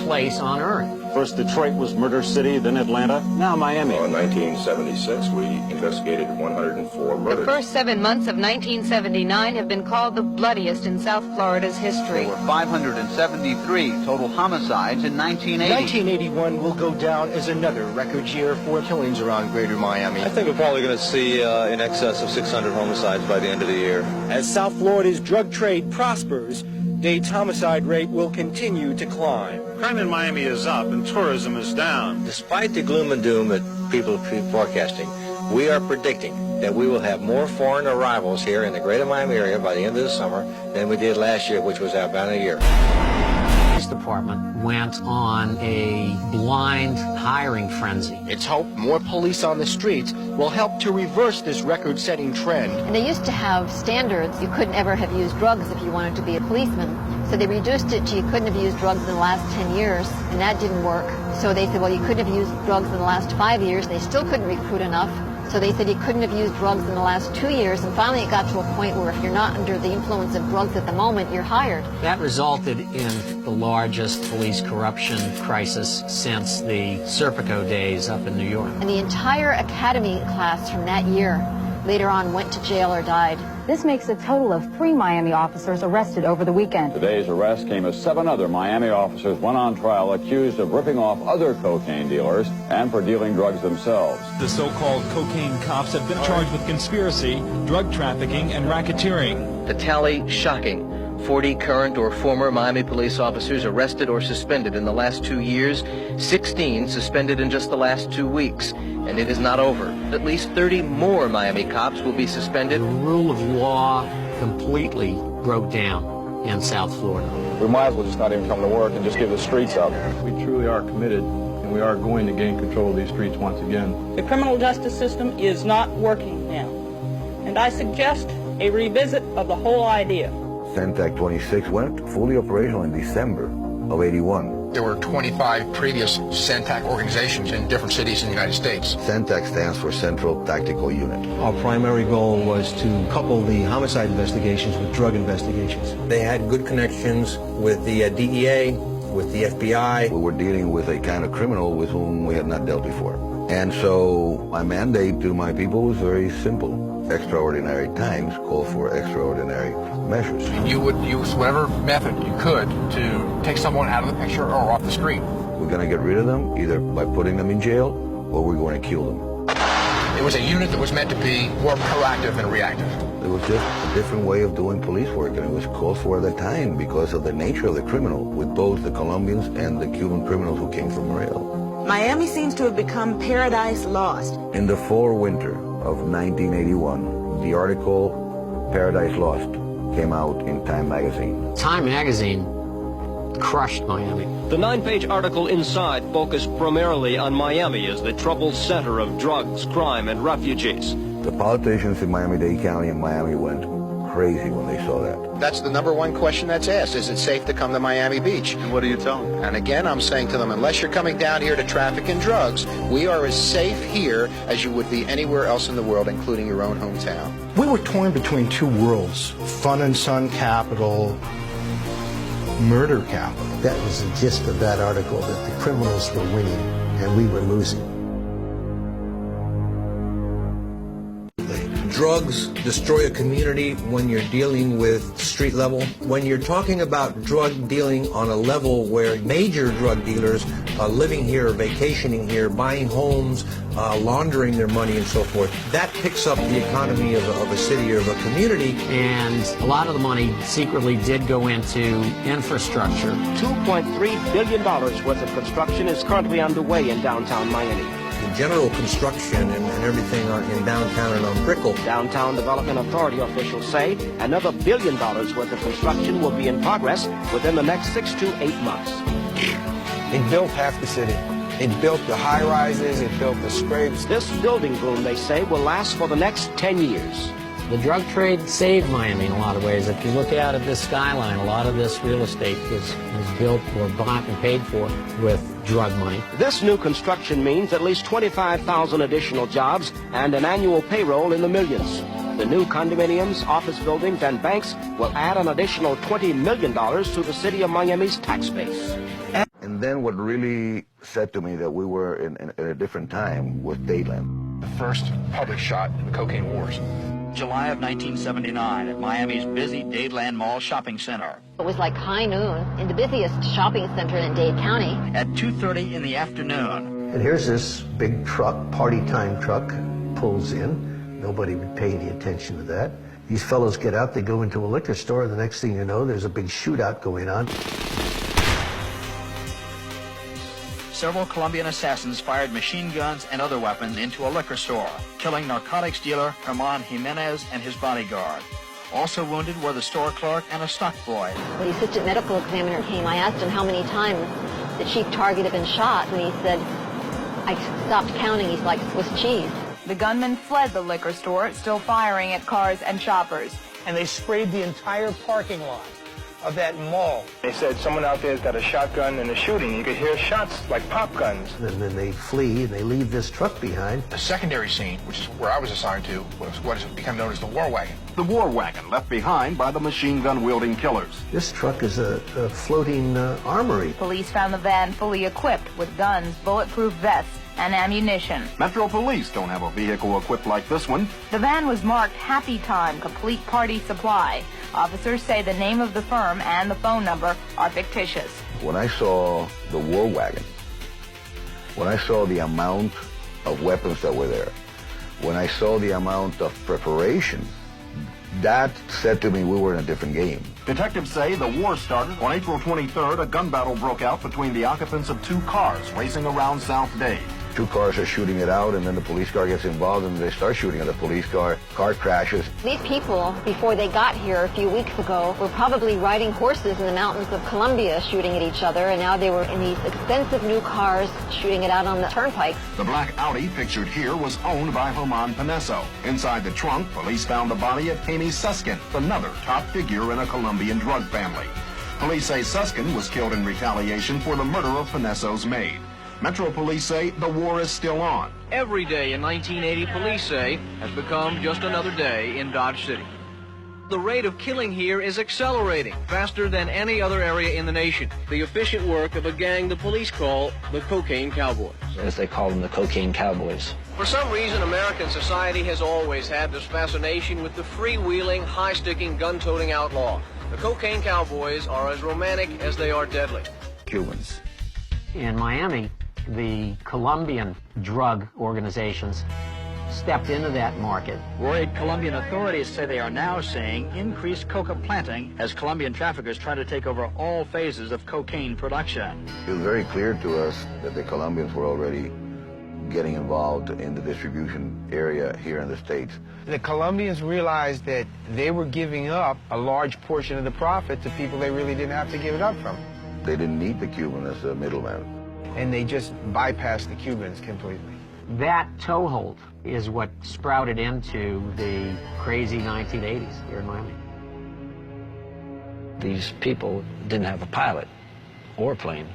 place on earth. First Detroit was Murder City, then Atlanta, now Miami. In 1976, we investigated 104 murders. The first 7 months of 1979 have been called the bloodiest in South Florida's history. There were 573 total homicides in 1980. 1981 will go down as another record year for killings around Greater Miami. I think we're probably going to see in excess of 600 homicides by the end of the year. As South Florida's drug trade prospers, Dade's homicide rate will continue to climb. Crime in Miami is up and tourism is down. Despite the gloom and doom that people keep forecasting, we are predicting that we will have more foreign arrivals here in the Greater Miami area by the end of the summer than we did last year, which was about a year. The police department went on a blind hiring frenzy. It's hoped more police on the streets will help to reverse this record-setting trend. And they used to have standards. You couldn't ever have used drugs if you wanted to be a policeman. So they reduced it to you couldn't have used drugs in the last 10 years, and that didn't work. So they said, well, you couldn't have used drugs in the last 5 years. They still couldn't recruit enough. So they said you couldn't have used drugs in the last 2 years, and finally it got to a point where if you're not under the influence of drugs at the moment, you're hired. That resulted in the largest police corruption crisis since the Serpico days up in New York. And the entire academy class from that year later on went to jail or died. This makes a total of 3 Miami officers arrested over the weekend. Today's arrest came as 7 other Miami officers went on trial accused of ripping off other cocaine dealers and for dealing drugs themselves. The so-called cocaine cops have been charged with conspiracy, drug trafficking, and racketeering. The tally shocking. 40 current or former Miami police officers arrested or suspended in the last 2 years, 16 suspended in just the last 2 weeks. And it is not over. At least 30 more Miami cops will be suspended. The rule of law completely broke down in South Florida. We might as well just not even come to work and just give the streets up. We truly are committed, and we are going to gain control of these streets once again. The criminal justice system is not working now, and I suggest a revisit of the whole idea. Centec 26 went fully operational in December of '81. There were 25 previous Centec organizations in different cities in the United States. Centec stands for Central Tactical Unit. Our primary goal was to couple the homicide investigations with drug investigations. They had good connections with the DEA, with the FBI. We were dealing with a kind of criminal with whom we had not dealt before. And so my mandate to my people was very simple. Extraordinary times call for extraordinary measures. You would use whatever method you could to take someone out of the picture or off the street. We're going to get rid of them either by putting them in jail or we're going to kill them. It was a unit that was meant to be more proactive than reactive. It was just a different way of doing police work, and it was called for at the time because of the nature of the criminal, with both the Colombians and the Cuban criminals who came from Morelos. Miami seems to have become paradise lost. In the fall-winter of 1981, the article Paradise Lost came out in Time magazine. Time magazine crushed Miami. The 9-page article inside focused primarily on Miami as the troubled center of drugs, crime, and refugees. The politicians in Miami-Dade County and Miami went crazy when they saw that. That's the #1 question that's asked. Is it safe to come to Miami Beach? And what do you tell them? And again, I'm saying to them, unless you're coming down here to traffic in drugs, we are as safe here as you would be anywhere else in the world, including your own hometown. We were torn between 2 worlds, fun and sun capital, murder capital. That was the gist of that article, that the criminals were winning and we were losing. Drugs destroy a community when you're dealing with street level. When you're talking about drug dealing on a level where major drug dealers are living here, vacationing here, buying homes, laundering their money and so forth, that picks up the economy of a city or of a community. And a lot of the money secretly did go into infrastructure. $2.3 billion worth of construction is currently underway in downtown Miami. The general construction and everything in downtown and on Brickell. Downtown Development Authority officials say another $1 billion worth of construction will be in progress within the next 6 to 8 months. It built half the city. It built the high-rises, it built the scrapes. This building boom, they say, will last for the next 10 years. The drug trade saved Miami in a lot of ways. If you look out at this skyline, a lot of this real estate was built or bought and paid for with drug money. This new construction means at least 25,000 additional jobs and an annual payroll in the millions. The new condominiums, office buildings, and banks will add an additional $20 million to the city of Miami's tax base. And then then what really said to me that we were in a different time was Dateland. The first public shot in the cocaine wars. July of 1979 at Miami's busy Dadeland Mall shopping center. It was like high noon in the busiest shopping center in Dade County. At 2:30 in the afternoon. And here's this big truck, party time truck, pulls in. Nobody would pay any attention to that. These fellows get out, they go into a liquor store, the next thing you know, there's a big shootout going on. Several Colombian assassins fired machine guns and other weapons into a liquor store, killing narcotics dealer Herman Jimenez and his bodyguard. Also wounded were the store clerk and a stock boy. When the assistant medical examiner came, I asked him how many times the chief target had been shot, and he said, I stopped counting. He's like Swiss cheese. The gunman fled the liquor store, still firing at cars and shoppers. And they sprayed the entire parking lot of that mall. They said someone out there's got a shotgun and a shooting. You could hear shots like pop guns. And then they flee and they leave this truck behind. The secondary scene, which is where I was assigned to, was what has become known as the war wagon. The war wagon left behind by the machine gun-wielding killers. This truck is a floating armory. Police found the van fully equipped with guns, bulletproof vests, and ammunition. Metro Police don't have a vehicle equipped like this one. The van was marked Happy Time Complete Party Supply. Officers say the name of the firm and the phone number are fictitious. When I saw the war wagon, when I saw the amount of weapons that were there, when I saw the amount of preparation, that said to me we were in a different game. Detectives say the war started on April 23rd. A gun battle broke out between the occupants of two cars racing around South Dade. Two cars are shooting it out, and then the police car gets involved, and they start shooting at the police car. Car crashes. These people, before they got here a few weeks ago, were probably riding horses in the mountains of Colombia shooting at each other, and now they were in these expensive new cars shooting it out on the turnpike. The black Audi pictured here was owned by Herman Paneso. Inside the trunk, police found the body of Amy Suskin, another top figure in a Colombian drug family. Police say Suskin was killed in retaliation for the murder of Paneso's maid. Metro Police say the war is still on. Every day in 1980, police say, has become just another day in Dodge City. The rate of killing here is accelerating, faster than any other area in the nation. The efficient work of a gang the police call the Cocaine Cowboys. As they call them, the Cocaine Cowboys. For some reason, American society has always had this fascination with the freewheeling, high-sticking, gun-toting outlaw. The Cocaine Cowboys are as romantic as they are deadly. Cubans. In Miami, the Colombian drug organizations stepped into that market. Worried Colombian authorities say they are now seeing increased coca planting as Colombian traffickers try to take over all phases of cocaine production. It was very clear to us that the Colombians were already getting involved in the distribution area here in the States. The Colombians realized that they were giving up a large portion of the profit to people they really didn't have to give it up from. They didn't need the Cuban as a middleman. And they just bypassed the Cubans completely. That toehold is what sprouted into the crazy 1980s here in Miami. These people didn't have a pilot or plane.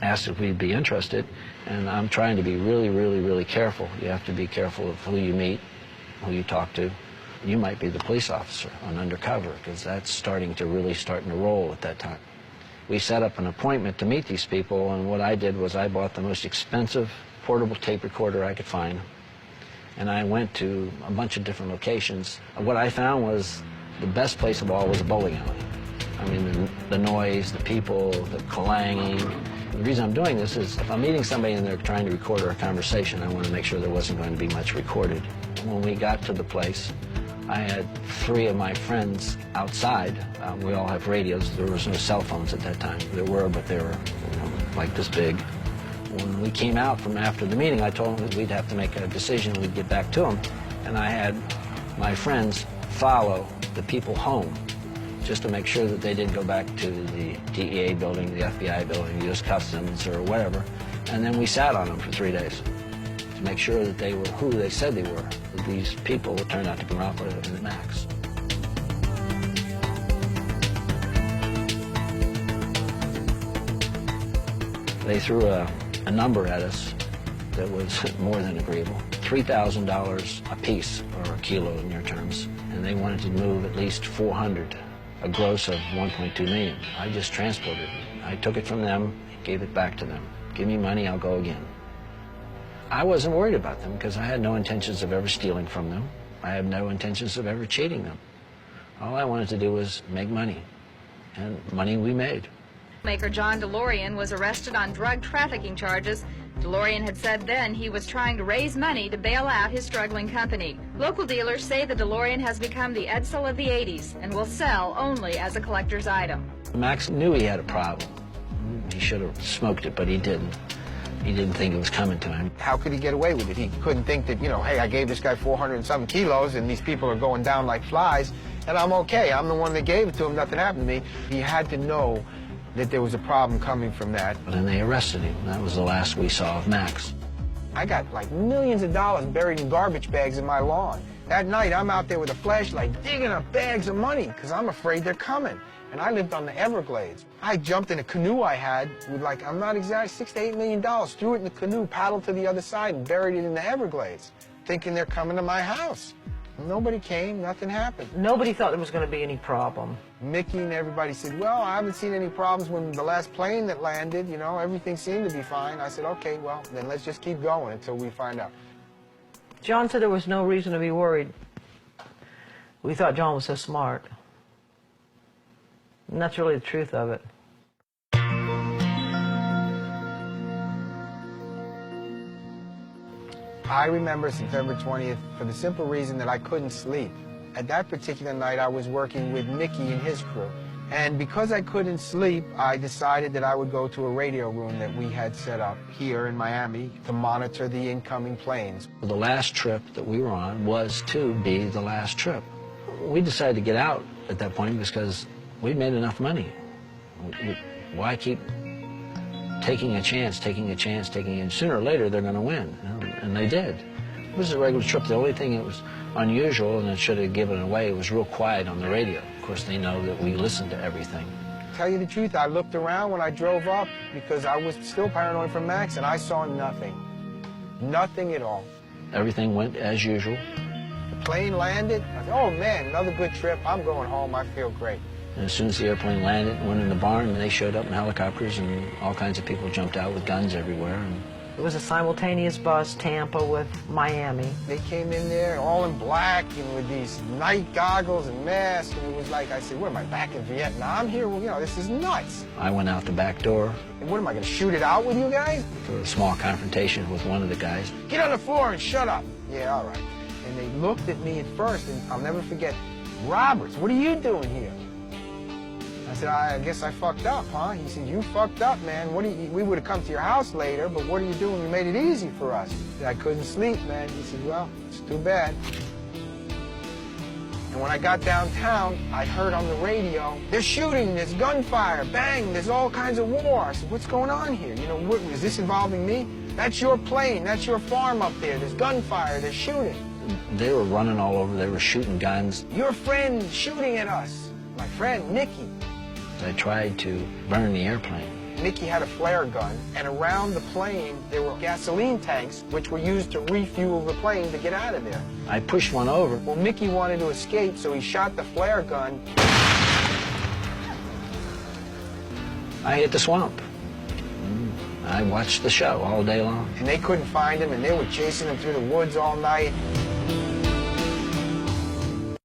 Asked if we'd be interested, and I'm trying to be really, really, really careful. You have to be careful of who you meet, who you talk to. You might be the police officer on undercover, because that's starting to roll at that time. We set up an appointment to meet these people, and what I did was I bought the most expensive portable tape recorder I could find, and I went to a bunch of different locations. What I found was the best place of all was a bowling alley. I mean, the noise, the people, the clanging. The reason I'm doing this is if I'm meeting somebody and they're trying to record our conversation, I want to make sure there wasn't going to be much recorded. When we got to the place, I had 3 of my friends outside. We all have radios. There was no cell phones at that time. There were, but they were like this big. When we came out from after the meeting, I told them that we'd have to make a decision. We'd get back to them. And I had my friends follow the people home just to make sure that they didn't go back to the DEA building, the FBI building, U.S. Customs, or whatever. And then we sat on them for 3 days to make sure that they were who they said they were. That these people turned out to be Rockwell and Max. They threw a number at us that was more than agreeable. $3,000 a piece, or a kilo in your terms. And they wanted to move at least 400, a gross of 1.2 million. I just transported it. I took it from them, gave it back to them. Give me money, I'll go again. I wasn't worried about them because I had no intentions of ever stealing from them. I had no intentions of ever cheating them. All I wanted to do was make money, and money we made. Maker John DeLorean was arrested on drug trafficking charges. DeLorean had said then he was trying to raise money to bail out his struggling company. Local dealers say the DeLorean has become the Edsel of the 80s and will sell only as a collector's item. Max knew he had a problem. He should have smoked it, but he didn't. He didn't think it was coming to him. How could he get away with it? He couldn't think that, you know, hey, I gave this guy 400 and some kilos and these people are going down like flies and I'm okay. I'm the one that gave it to him. Nothing happened to me. He had to know that there was a problem coming from that. And they arrested him. That was the last we saw of Max. I got like millions of dollars buried in garbage bags in my lawn. That night, I'm out there with a flashlight digging up bags of money because I'm afraid they're coming. And I lived on the Everglades. I jumped in a canoe I had with like, I'm not exact, $6 to $8 million, threw it in the canoe, paddled to the other side and buried it in the Everglades, thinking they're coming to my house. Nobody came, nothing happened. Nobody thought there was going to be any problem. Mickey and everybody said, well, I haven't seen any problems when the last plane that landed, you know, everything seemed to be fine. I said, okay, well, then let's just keep going until we find out. John said there was no reason to be worried. We thought John was so smart. And that's really the truth of it. I remember September 20th for the simple reason that I couldn't sleep. At that particular night, I was working with Mickey and his crew. And because I couldn't sleep, I decided that I would go to a radio room that we had set up here in Miami to monitor the incoming planes. The last trip that we were on was to be the last trip. We decided to get out at that point because we'd made enough money. Why keep taking a chance, and sooner or later they're going to win, you know? And they did. It was a regular trip. The only thing that was unusual, and it should have given it away, it was real quiet on the radio. Of course, they know that we listen to everything. Tell you the truth, I looked around when I drove up because I was still paranoid from Max, and I saw nothing. Nothing at all. Everything went as usual. The plane landed. I said, oh man, another good trip. I'm going home. I feel great. And as soon as the airplane landed, went in the barn, and they showed up in helicopters, and all kinds of people jumped out with guns everywhere. And it was a simultaneous bus, Tampa with Miami. They came in there all in black and with these night goggles and masks, and it was like, I said, what am I, back in Vietnam here? Well, you know, this is nuts. I went out the back door. And what, am I going to shoot it out with you guys? For a small confrontation with one of the guys. Get on the floor and shut up. Yeah, all right. And they looked at me at first, and I'll never forget, Roberts, what are you doing here? I said, I guess I fucked up, huh? He said, you fucked up, man. We would have come to your house later, but what are you doing? You made it easy for us. I couldn't sleep, man. He said, well, it's too bad. And when I got downtown, I heard on the radio, they're shooting, there's gunfire, bang, there's all kinds of war. I said, what's going on here? You know, is this involving me? That's your plane, that's your farm up there. There's gunfire, they're shooting. They were running all over, they were shooting guns. Your friend shooting at us. My friend, Mickey. They tried to burn the airplane. Mickey had a flare gun, and around the plane there were gasoline tanks which were used to refuel the plane to get out of there. I pushed one over. Well, Mickey wanted to escape, so he shot the flare gun. I hit the swamp. I watched the show all day long. And they couldn't find him, and they were chasing him through the woods all night.